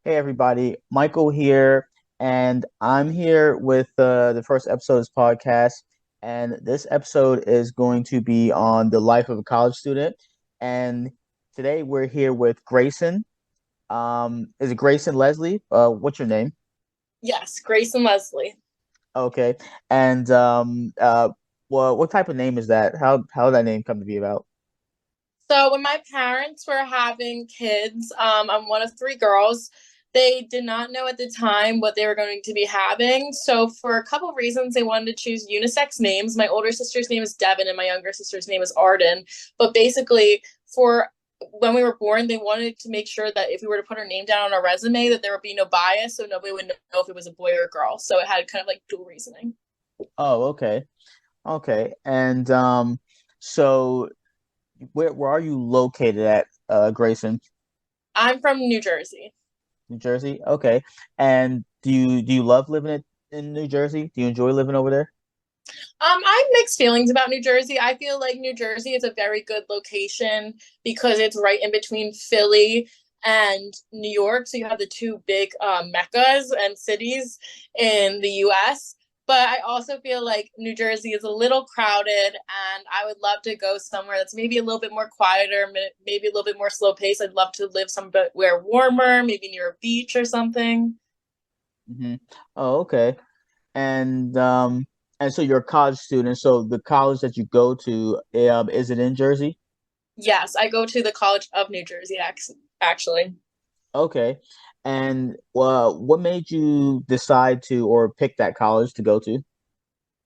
Hey everybody, Michael here, and I'm here with the first episode of this podcast. And this episode is going to be on the life of a college student. And today we're here with Grayson. Is it Grayson Leslie? What's your name? Yes, Grayson Leslie. Okay. And well, what type of name is that? How did that name come to be about? So when my parents were having kids, I'm one of three girls. They did not know at the time what they were going to be having. So for a couple of reasons, they wanted to choose unisex names. My older sister's name is Devin, and my younger sister's name is Arden. But basically, for when we were born, they wanted to make sure that if we were to put our name down on our resume, that there would be no bias, so nobody would know if it was a boy or a girl. So it had kind of like dual reasoning. Oh, okay. Okay. And so where are you located at, Grayson? I'm from New Jersey. New Jersey? Okay. And do you love living in New Jersey? Do you enjoy living over there? I have mixed feelings about New Jersey. I feel like New Jersey is a very good location because it's right in between Philly and New York. So you have the two big meccas and cities in the US. But I also feel like New Jersey is a little crowded, and I would love to go somewhere that's maybe a little bit more quieter, maybe a little bit more slow pace. I'd love to live somewhere warmer, maybe near a beach or something. Hmm. Oh, okay. And and so you're a college student. So the college that you go to, is it in Jersey? Yes, I go to the College of New Jersey, actually. Okay. And what made you decide to or pick that college to go to?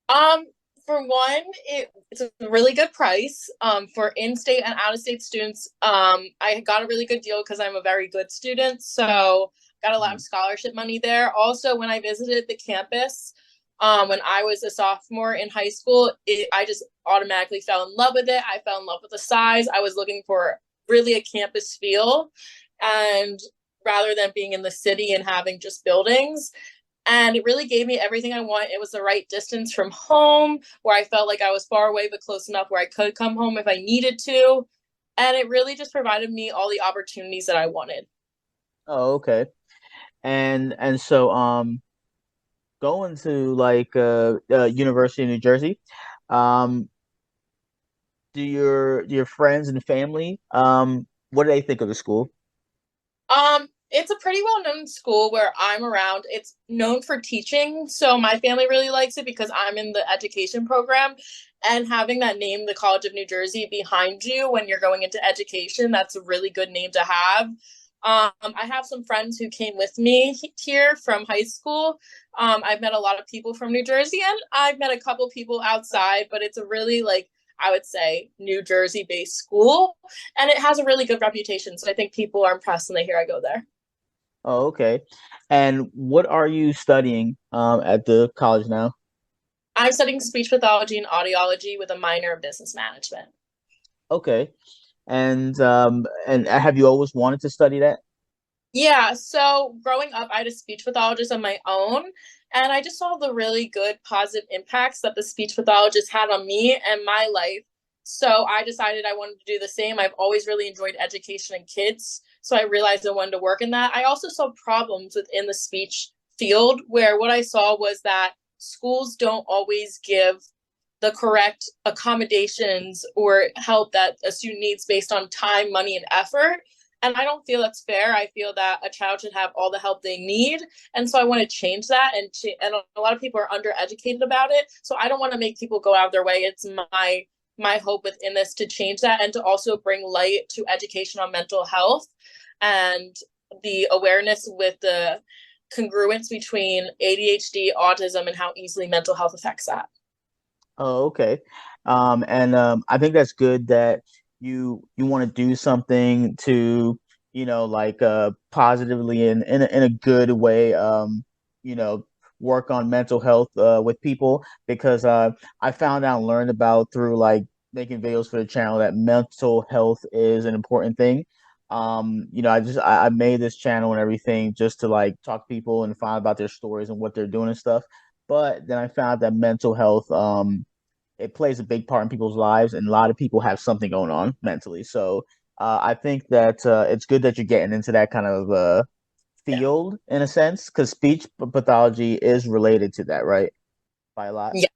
Um, for one, it's a really good price. For in-state and out-of-state students, I got a really good deal because I'm a very good student, so got a lot of Mhm. scholarship money there. Also, when I visited the campus, when I was a sophomore in high school, I just automatically fell in love with it. I fell in love with the size. I was looking for really a campus feel, and rather than being in the city and having just buildings, and it really gave me everything I want. It was the right distance from home, where I felt like I was far away but close enough where I could come home if I needed to. And it really just provided me all the opportunities that I wanted. Oh, okay. And so going to like University of New Jersey, um do your friends and family what do they think of the school? It's a pretty well known school where I'm around. It's known for teaching, so my family really likes it because I'm in the education program. And having that name, the College of New Jersey, behind you when you're going into education, that's a really good name to have. I have some friends who came with me here from high school. I've met a lot of people from New Jersey, and I've met a couple people outside, but it's a really like I would say New Jersey based school, and it has a really good reputation. So I think people are impressed when they hear I go there. Oh, okay. And what are you studying at the college now? I'm studying speech pathology and audiology with a minor in business management. Okay. And have you always wanted to study that? Yeah, so growing up, I had a speech pathologist on my own, and I just saw the really good positive impacts that the speech pathologist had on me and my life. So I decided I wanted to do the same. I've always really enjoyed education and kids, so I realized I wanted to work in that. I also saw problems within the speech field where what I saw was that schools don't always give the correct accommodations or help that a student needs based on time, money, and effort. And I don't feel that's fair. I feel that a child should have all the help they need. And so I want to change that. And a lot of people are undereducated about it. So I don't want to make people go out of their way. It's my hope within this to change that and to also bring light to education on mental health and the awareness with the congruence between ADHD, autism, and how easily mental health affects that. Oh, okay. And I think that's good that you want to do something to, like positively and in a good way, you know, work on mental health with people because I found out and learned about through like making videos for the channel that mental health is an important thing. I made this channel and everything just to like talk to people and find about their stories and what they're doing and stuff. But then I found that mental health, it plays a big part in people's lives, and a lot of people have something going on mentally. So I think that it's good that you're getting into that kind of Yeah. field in a sense? Because speech pathology is related to that, right? By a lot. Yeah.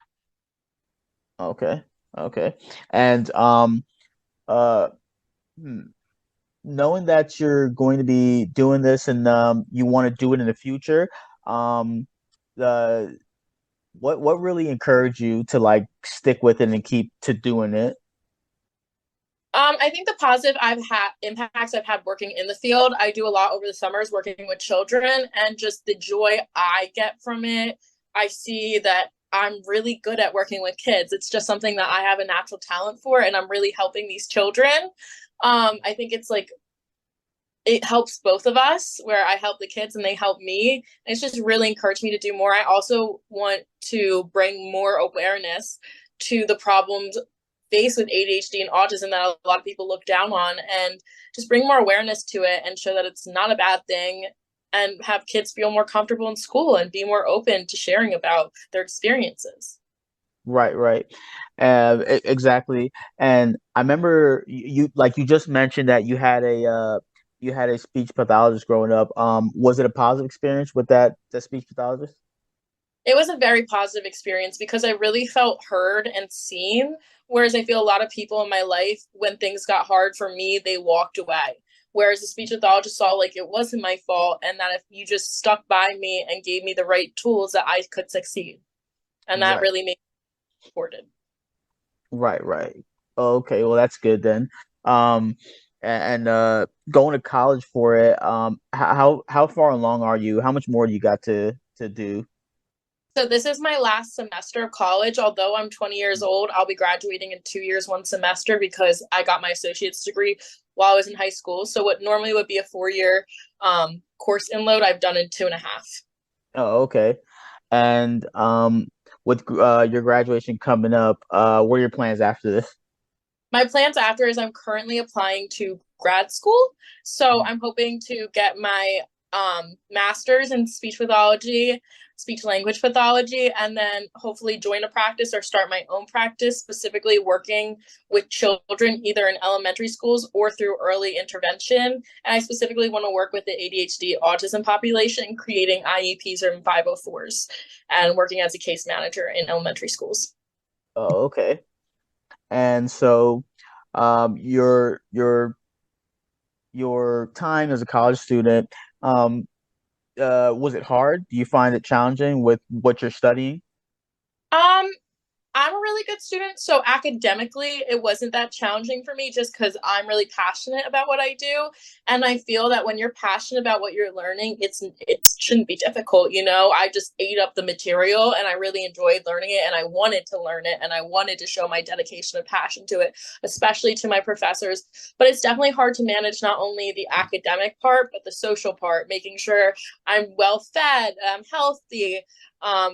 Okay. Okay. And uh hmm, knowing that you're going to be doing this and you want to do it in the future, um the what really encouraged you to like stick with it and keep to doing it? I think the positive I've had impacts I've had working in the field. I do a lot over the summers working with children, and just the joy I get from it. I see that I'm really good at working with kids. It's just something that I have a natural talent for, and I'm really helping these children. I think it's like it helps both of us where I help the kids and they help me. And it's just really encouraged me to do more. I also want to bring more awareness to the problems faced with ADHD and autism that a lot of people look down on, and just bring more awareness to it and show that it's not a bad thing, and have kids feel more comfortable in school and be more open to sharing about their experiences. Right, right. Exactly. And I remember like you just mentioned that you had a speech pathologist growing up. Was it a positive experience with that speech pathologist? It was a very positive experience because I really felt heard and seen. Whereas I feel a lot of people in my life, when things got hard for me, they walked away. Whereas the speech pathologist saw like it wasn't my fault, and that if you just stuck by me and gave me the right tools, that I could succeed. And that Right, really made me supported. right, right. Okay, well that's good then. Um, and going to college for it. How far along are you? How much more do you got to do? So this is my last semester of college. Although I'm 20 years old, I'll be graduating in 2 years, one semester, because I got my associate's degree while I was in high school. So what normally would be a 4 year course in load, I've done in 2.5. Oh, okay. And with your graduation coming up, what are your plans after this? My plans after is I'm currently applying to grad school. So I'm hoping to get my master's in speech pathology, speech language pathology, and then hopefully join a practice or start my own practice, specifically working with children either in elementary schools or through early intervention. And I specifically want to work with the ADHD autism population, creating IEPs or 504s, and working as a case manager in elementary schools. Oh, okay. And so, your time as a college student, um, was it hard? Do you find it challenging with what you're studying? Um, I'm a really good student, so academically, it wasn't that challenging for me just because I'm really passionate about what I do. And I feel that when you're passionate about what you're learning, it shouldn't be difficult. I just ate up the material and I really enjoyed learning it, and I wanted to learn it, and I wanted to show my dedication and passion to it, especially to my professors. But it's definitely hard to manage not only the academic part, but the social part, making sure I'm well fed, I'm healthy,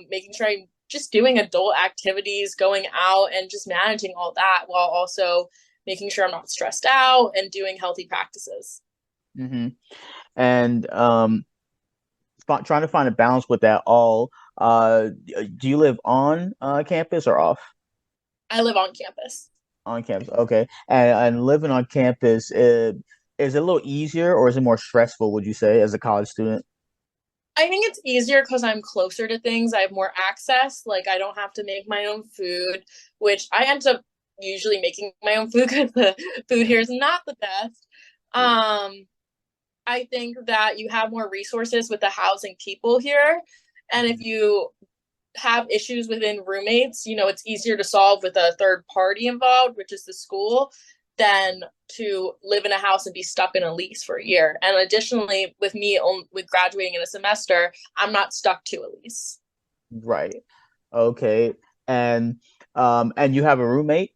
making sure I'm just doing adult activities, going out and just managing all that while also making sure I'm not stressed out and doing healthy practices. Hmm. And trying to find a balance with that all. Do you live on campus or off? I live on campus. On campus, okay. And living on campus, is it a little easier or is it more stressful, would you say, as a college student? I think it's easier because I'm closer to things. I have more access. Like, I don't have to make my own food, which I end up usually making my own food because the food here is not the best. Um, I think that you have more resources with the housing people here. And if you have issues within roommates, it's easier to solve with a third party involved, which is the school, than to live in a house and be stuck in a lease for a year. And additionally, with me with graduating in a semester, I'm not stuck to a lease. Right. Okay. And and you have a roommate?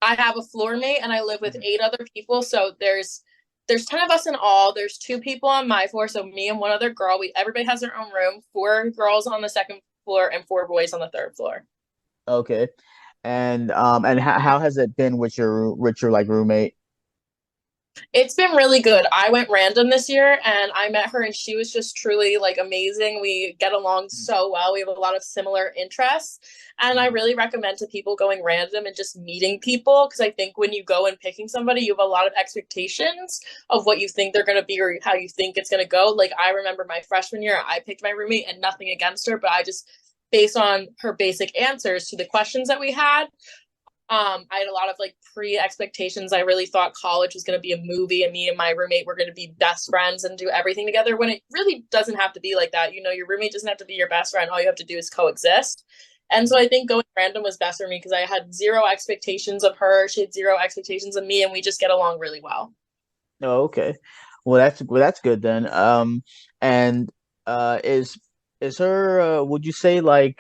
I have a floor mate and I live with Mhm. 8 other people. So there's 10 of us in all. There's two people on my floor, so me and one other girl. Everybody has their own room. Four girls on the second floor and four boys on the third floor. Okay. And how has it been with your like roommate? It's been really good. I went random this year and I met her and she was just truly like amazing. We get along so well. We have a lot of similar interests. And I Mhm. really recommend to people going random and just meeting people because I think when you go and picking somebody, you have a lot of expectations of what you think they're going to be or how you think it's going to go. Like I remember my freshman year, I picked my roommate and nothing against her, but I just based on her basic answers to the questions that we had, I had a lot of like pre expectations. I really thought college was going to be a movie and me and my roommate were going to be best friends and do everything together when it really doesn't have to be like that. You know, your roommate doesn't have to be your best friend. All you have to do is coexist. And so I think going random was best for me because I had zero expectations of her. She had zero expectations of me, and we just get along really well. Oh, okay. Well, that's good then. And is her would you say like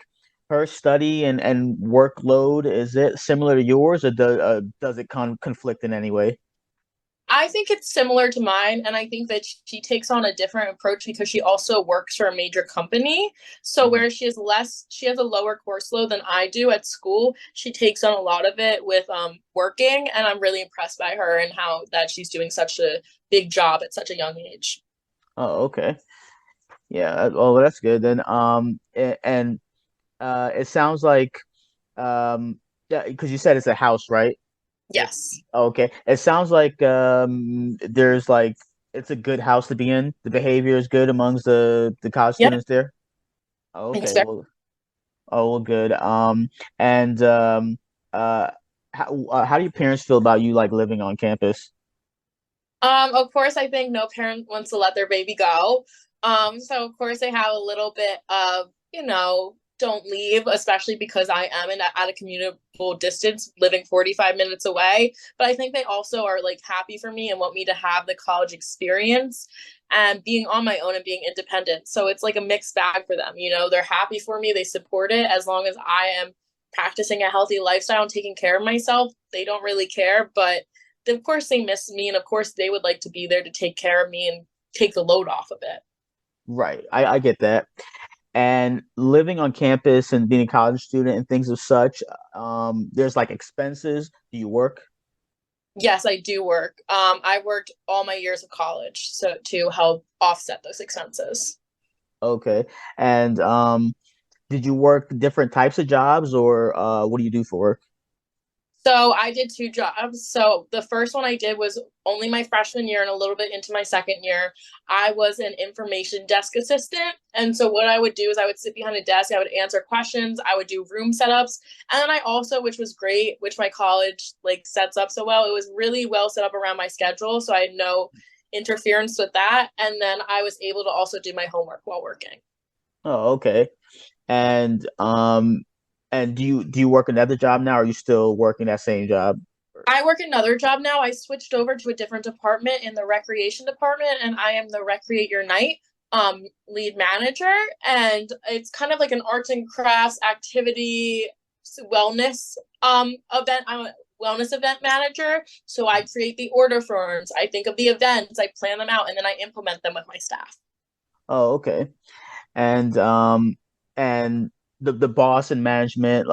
her study and workload, is it similar to yours, or does it conflict in any way? I think it's similar to mine, and I think that she takes on a different approach because she also works for a major company. So Mhm. where she has a lower course load than I do at school. She takes on a lot of it with working, and I'm really impressed by her and how that she's doing such a big job at such a young age. Oh, okay. Yeah. Oh, that's good then. And it sounds like yeah, because you said it's a house, right? It's Yes. okay. It sounds like there's like it's a good house to be in. The behavior is good amongst the college Yep. students there. Okay, Expect. well, oh, well, good. And uh, how do your parents feel about you like living on campus? Of course, I think no parent wants to let their baby go. So of course they have a little bit of, don't leave, especially because I am at a commutable distance, living 45 minutes away. But I think they also are like happy for me and want me to have the college experience and being on my own and being independent. So it's like a mixed bag for them. You know, they're happy for me, they support it as long as I am practicing a healthy lifestyle and taking care of myself. They don't really care, but of course they miss me and of course they would like to be there to take care of me and take the load off of it. Right, I get that. And living on campus and being a college student and things of such, there's like expenses. Do you work? Yes, I do work. I worked all my years of college so to help offset those expenses. Okay. And did you work different types of jobs, or what do you do for work? So I did two jobs. So the first one I did was only my freshman year and a little bit into my second year. I was an information desk assistant. And so what I would do is I would sit behind a desk, I would answer questions, I would do room setups. And then I also, which was great, which my college like sets up so well, it was really well set up around my schedule. So I had no interference with that. And then I was able to also do my homework while working. Oh, okay. And do you work another job now, or are you still working that same job? I work another job now. I switched over to a different department in the recreation department, and I am the Recreate Your Night lead manager. And it's kind of like an arts and crafts activity wellness event. I'm a wellness event manager. So I create the order forms, I think of the events, I plan them out, and then I implement them with my staff. Oh, okay. And the boss and management,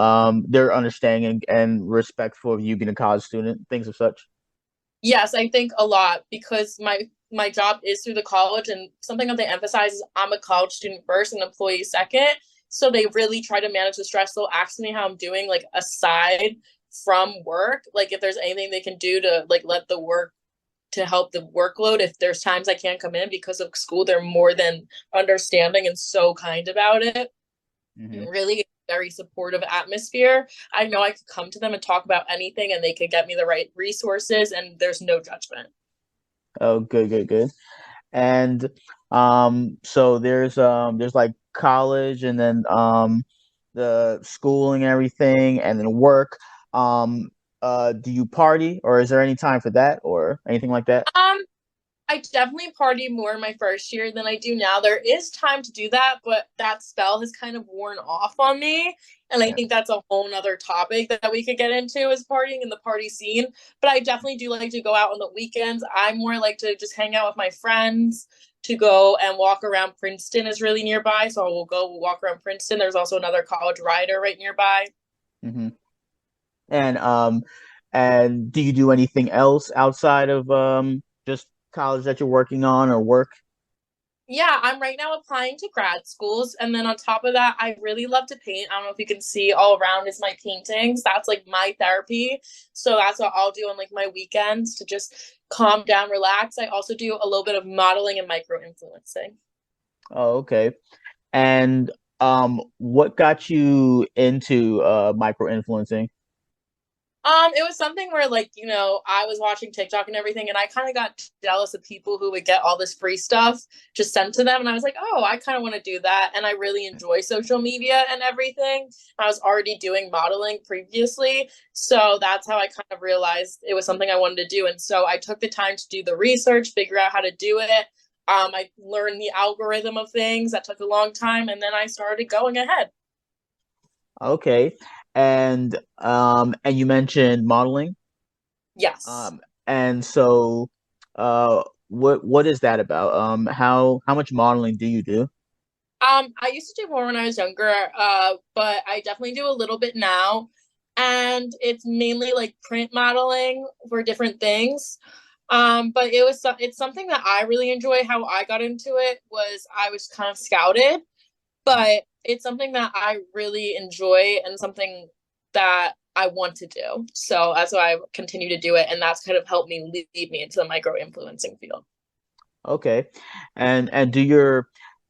they're understanding and respectful of you being a college student, things of such. Yes, I think a lot because my job is through the college, and something that they emphasize is I'm a college student first and employee second. So they really try to manage the stress. They'll ask me how I'm doing, like aside from work, like if there's anything they can do to like let the work to help the workload. If there's times I can't come in because of school, they're more than understanding and so kind about it. Hmm. Really very supportive atmosphere. I know I could come to them and talk about anything and they could get me the right resources and there's no judgment. Oh, good, good, good. And so there's like college, and then the schooling and everything, and then work. Um, do you party, or is there any time for that, or anything like that? Um, I definitely party more in my first year than I do now. There is time to do that, but that spell has kind of worn off on me. And I Yeah. think that's a whole nother topic that we could get into is partying and the party scene. But I definitely do like to go out on the weekends. I more like to just hang out with my friends, to go and walk around. Princeton is really nearby. So we'll walk around Princeton. There's also another college rider right nearby. Hmm. And do you do anything else outside of college that you're working on or work? Yeah, I'm right now applying to grad schools. And then on top of that, I really love to paint. I don't know if you can see all around is my paintings. That's like my therapy. So that's what I'll do on like my weekends to just calm down, relax. I also do a little bit of modeling and micro influencing. Oh, okay. And what got you into micro influencing? It was something where like, I was watching TikTok and everything, and I kind of got jealous of people who would get all this free stuff just sent to them. And I was like, oh, I kind of want to do that. And I really enjoy social media and everything. I was already doing modeling previously. So that's how I kind of realized it was something I wanted to do. And so I took the time to do the research, figure out how to do it. I learned the algorithm of things. That took a long time. And then I started going ahead. Okay. And you mentioned modeling. Yes. And so what is that about? How much modeling do you do? I used to do more when I was younger, but I definitely do a little bit now. And it's mainly like print modeling for different things. But it's something that I really enjoy. How I got into it was I was kind of scouted, but it's something that I really enjoy and something that I want to do. So that's why I continue to do it, and that's kind of helped me lead me into the micro influencing field. Okay. And do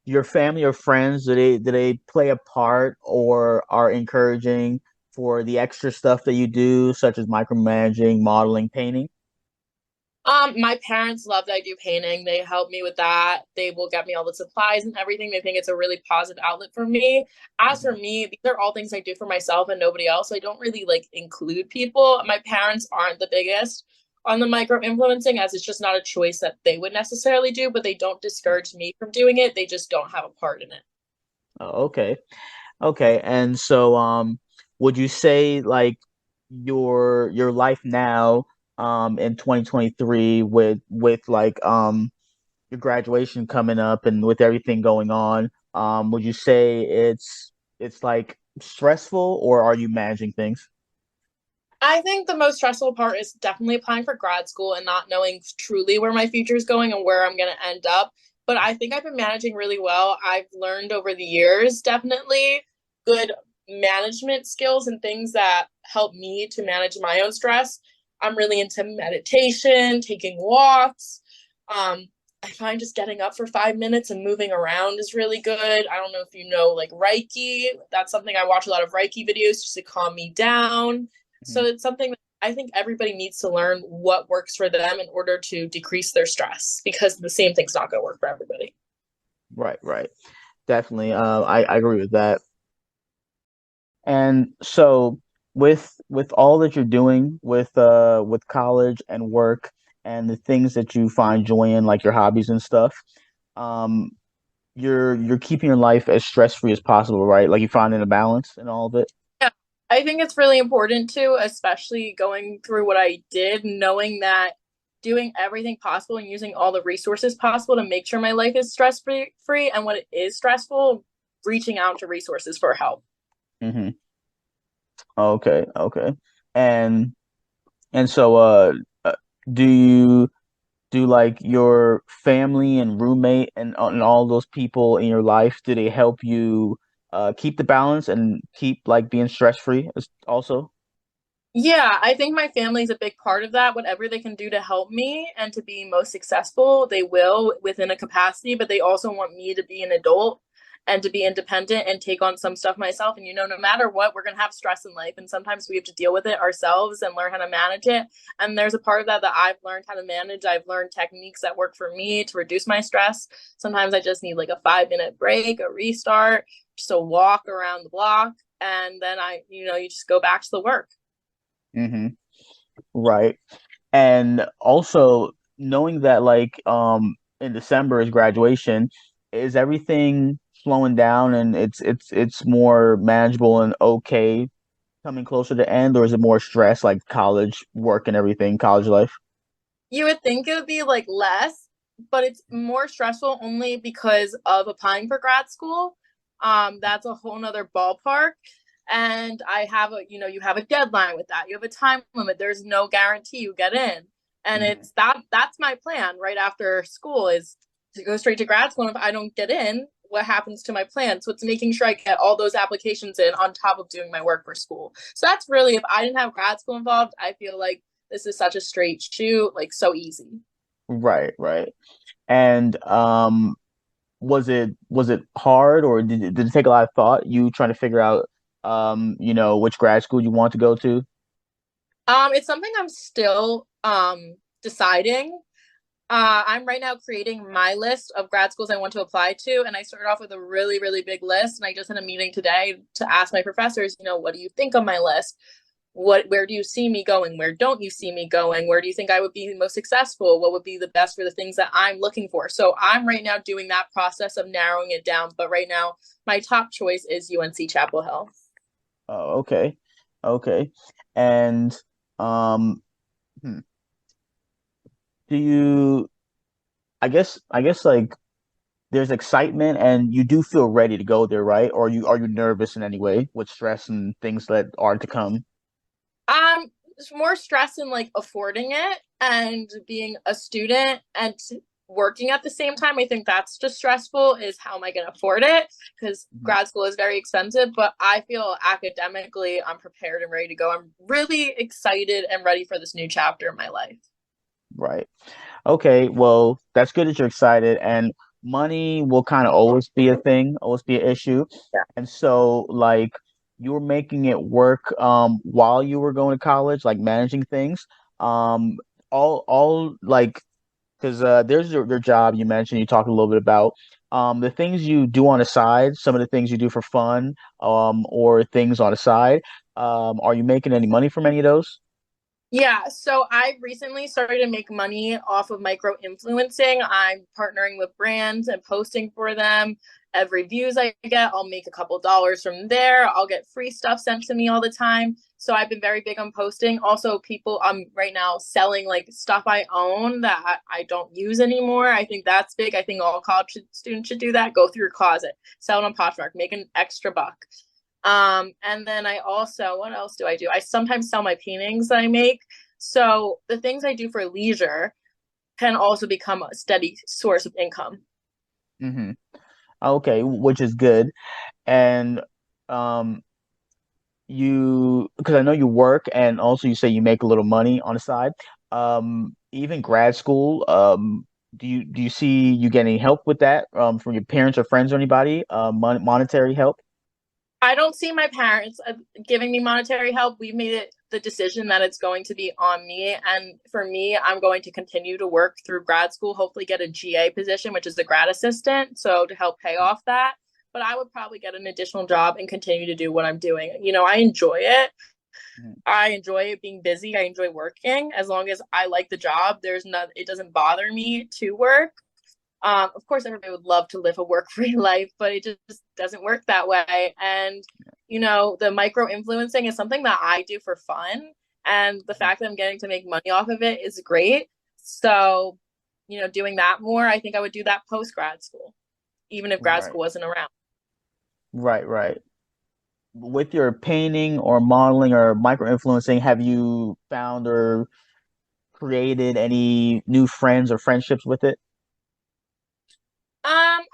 your family or friends, do they play a part or are encouraging for the extra stuff that you do, such as micromanaging, modeling, painting? My parents love that I do painting. They help me with that. They will get me all the supplies and everything. They think it's a really positive outlet for me. As for Mhm. me, these are all things I do for myself and nobody else. I don't really like include people. My parents aren't the biggest on the micro influencing, as it's just not a choice that they would necessarily do, but they don't discourage me from doing it. They just don't have a part in it. Oh, okay. Okay. And so would you say like your life now in 2023 with like your graduation coming up and with everything going on, would you say it's like stressful or are you managing things? I think the most stressful part is definitely applying for grad school and not knowing truly where my future is going and where I'm going to end up. But I think I've been managing really well. I've learned over the years, definitely good management skills and things that help me to manage my own stress. I'm really into meditation, taking walks. Um, I find just getting up for 5 minutes and moving around is really good. I don't know if you know like Reiki. That's something I watch a lot of Reiki videos just to calm me down. So Mhm. it's something that I think everybody needs to learn what works for them in order to decrease their stress because the same thing's not going to work for everybody. Right, right. Definitely. I agree with that. And so with all that you're doing with college and work and the things that you find joy in, like your hobbies and stuff, um, you're keeping your life as stress free as possible, right? Like you finding a balance in all of it. Yeah, I think it's really important to, especially going through what I did, knowing that doing everything possible and using all the resources possible to make sure my life is stress free and when it is stressful, reaching out to resources for help. Hmm. Okay, okay. And and so uh, do you do like your family and roommate and all those people in your life, do they help you keep the balance and keep like being stress free also? Yeah, I think my family's a big part of that. Whatever they can do to help me and to be most successful, they will within a capacity, but they also want me to be an adult and to be independent and take on some stuff myself. And no matter what, we're going to have stress in life. And sometimes we have to deal with it ourselves and learn how to manage it. And there's a part of that that I've learned how to manage. I've learned techniques that work for me to reduce my stress. Sometimes I just need like a 5 minute break, a restart, just a walk around the block. And then you just go back to the work. Hmm. Right. And also knowing that like in December is graduation, is everything slowing down and it's more manageable and okay coming closer to end, or is it more stress like college work and everything, college life? You would think it would be like less, but it's more stressful only because of applying for grad school. That's a whole nother ballpark. And I have you have a deadline with that. You have a time limit. There's no guarantee you get in. And Mhm. it's that's my plan right after school is to go straight to grad school. And if I don't get in, what happens to my plan? So it's making sure I get all those applications in on top of doing my work for school. So that's really, if I didn't have grad school involved, I feel like this is such a straight shoot, like so easy. Right, right. And was it hard, or did it take a lot of thought, you trying to figure out which grad school you want to go to? It's something I'm still deciding. I'm right now creating my list of grad schools I want to apply to, and I started off with a really, really big list. And I just had a meeting today to ask my professors, what do you think of my list? Where do you see me going? Where don't you see me going? Where do you think I would be most successful? What would be the best for the things that I'm looking for? So I'm right now doing that process of narrowing it down. But right now, my top choice is UNC Chapel Hill. Oh, okay. Okay. And um hmm, do you I guess like there's excitement and you do feel ready to go there, right? Or are you nervous in any way with stress and things that are to come? It's more stress in like affording it and being a student and working at the same time. I think that's just stressful is how am I going to afford it? Because Mhm. grad school is very expensive, but I feel academically I'm prepared and ready to go. I'm really excited and ready for this new chapter in my life. Right. Okay, well, that's good that you're excited, and money will kind of always be a thing, always be an issue. Yeah. And so, like, you were making it work while you were going to college, like managing things. Um, all like because there's your job you mentioned, you talked a little bit about the things you do on the side, some of the things you do for fun, or things on the side. Are you making any money from any of those? Yeah, so I recently started to make money off of micro influencing. I'm partnering with brands and posting for them. Every views I get, I'll make a couple dollars from there. I'll get free stuff sent to me all the time. So I've been very big on posting. Also, people I'm right now selling like stuff I own that I don't use anymore. I think that's big. I think all students should do that. Go through your closet, sell it on Poshmark, make an extra buck. And then I also, what else do I do? I sometimes sell my paintings that I make. So the things I do for leisure can also become a steady source of income. Hmm. Okay, which is good. And um, because I know you work and also you say you make a little money on the side. Even grad school, do you see you getting help with that from your parents or friends or anybody? Monetary help? I don't see my parents giving me monetary help. We made it the decision that it's going to be on me. And for me, I'm going to continue to work through grad school, hopefully get a GA position, which is a grad assistant. So to help pay off that. But I would probably get an additional job and continue to do what I'm doing. I enjoy it. Mhm. I enjoy being busy. I enjoy working. As long as I like the job, it doesn't bother me to work. Of course, everybody would love to live a work-free life, but it just doesn't work that way. And the micro influencing is something that I do for fun, and the fact that I'm getting to make money off of it is great. So, doing that more, I think I would do that post grad school, even if grad Right, school wasn't around. right, right. With your painting or modeling or micro influencing, have you found or created any new friends or friendships with it?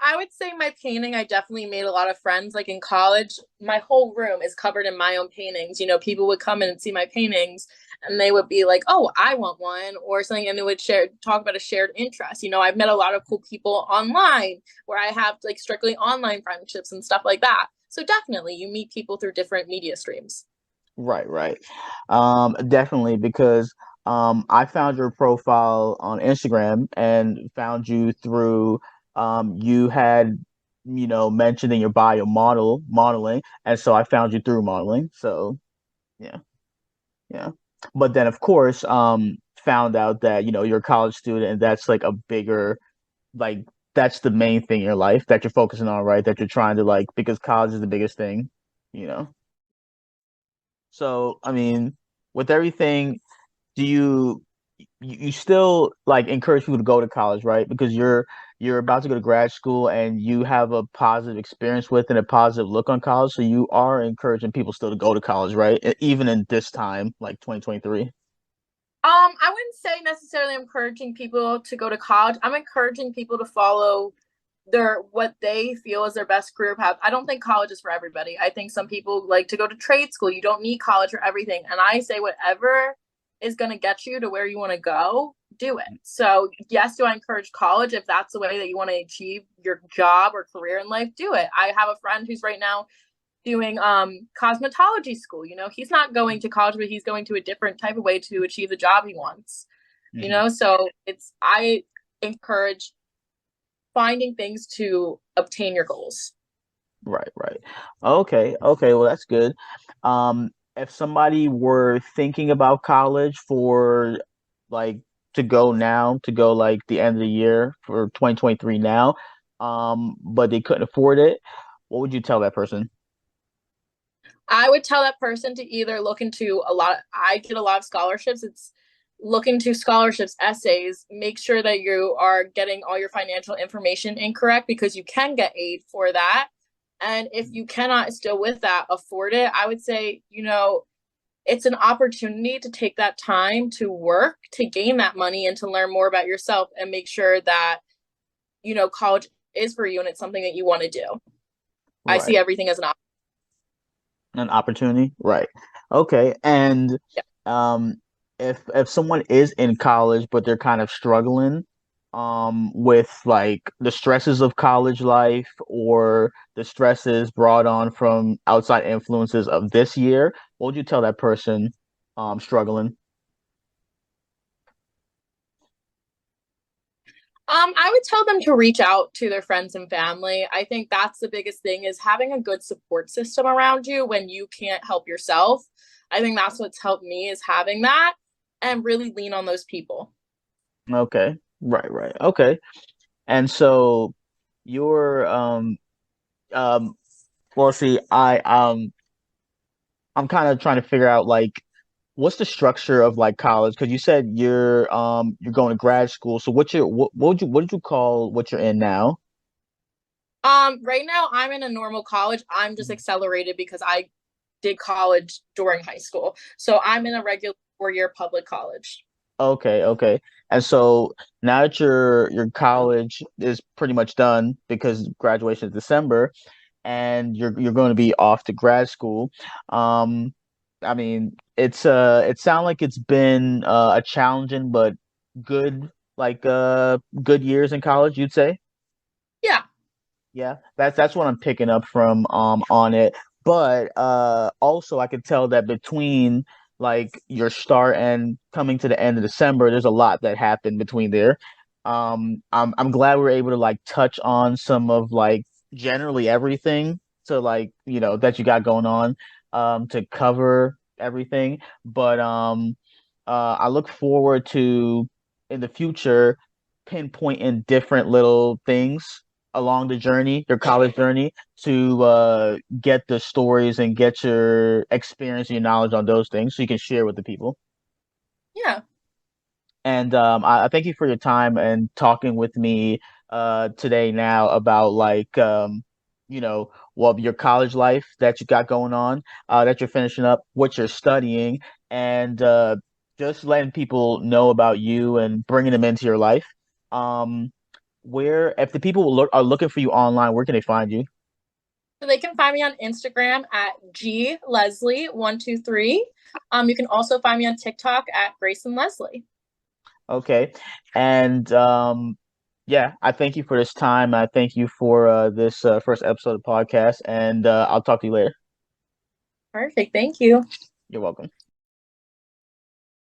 I would say my painting, I definitely made a lot of friends. Like in college, my whole room is covered in my own paintings. People would come in and see my paintings and they would be like, "Oh, I want one," or something, and they would talk about a shared interest. I've met a lot of cool people online where I have like strictly online friendships and stuff like that. So definitely you meet people through different media streams. Right, right. Definitely because I found your profile on Instagram and found you through you had mentioned in your bio modeling, and so I found you through modeling. So yeah, yeah. But then of course found out that you're a college student and that's like a bigger like that's the main thing in your life that you're focusing on, right? That you're trying to like because college is the biggest thing, you know. So, I mean, with everything, do you still like encourage people to go to college, right? Because you're about to go to grad school and you have a positive experience with and a positive look on college, so you are encouraging people still to go to college, right? Even in this time, like 2023. I wouldn't say necessarily encouraging people to go to college. I'm encouraging people to follow their what they feel is their best career path. I don't think college is for everybody. I think some people like to go to trade school. You don't need college for everything. And I say whatever is going to get you to where you want to go, do it. So, yes, do I encourage college if that's the way that you want to achieve your job or career in life, do it. I have a friend who's right now doing cosmetology school. You know, he's not going to college, but he's going to a different type of way to achieve the job he wants. You Hmm. know, so it's I encourage finding things to obtain your goals. Right, right. Okay, okay. Well, that's good. If somebody were thinking about college for like to go now, to go like the end of the year for 2023 now, but they couldn't afford it, what would you tell that person? I would tell that person to either look into a lot. I get a lot of scholarships. It's look into scholarships, essays, make sure that you are getting all your financial information incorrect because you can get aid for that. And if you cannot still with that afford it, I would say, you know, it's an opportunity to take that time to work to gain that money and to learn more about yourself and make sure that, you know, college is for you and it's something that you want to do. I see Right. everything as an option. An opportunity? Right. Okay. And Yeah. um if someone is in college but they're kind of struggling with like the stresses of college life or the stresses brought on from outside influences of this year, what would you tell that person struggling? I would tell them to reach out to their friends and family. I think that's the biggest thing is having a good support system around you when you can't help yourself. I think that's what's helped me is having that and really lean on those people. Okay. Right, right. Okay. And so you're well see I'm kind of trying to figure out like what's the structure of like college? Because you said you're going to grad school. So what did you call what you're in now? Right now I'm in a normal college. I'm just accelerated because I did college during high school. So I'm in a regular 4 year public college. Okay, okay. And so now that your college is pretty much done because graduation is December, and you're going to be off to grad school. Um, I mean, it sounds like it's been a challenging but good good years in college, you'd say? Yeah. Yeah, that's what I'm picking up from on it. But also I could tell that between like your start and coming to the end of December, there's a lot that happened between there. I'm glad we are able to like touch on some of like generally everything to like, that you got going on to cover everything. But I look forward to in the future pinpointing different little things along the journey, your college journey, to get the stories and get your experience and your knowledge on those things so you can share with the people. Yeah. And I thank you for your time and talking with me today now about well, your college life that you got going on, that you're finishing up, what you're studying, and just letting people know about you and bringing them into your life. Um, where, if the people are looking for you online, where can they find you? So they can find me on Instagram at G Leslie123. You can also find me on TikTok at Grayson Leslie. Okay. And yeah, I thank you for this time. I thank you for this first episode of the podcast, and I'll talk to you later. Perfect. Thank you. You're welcome.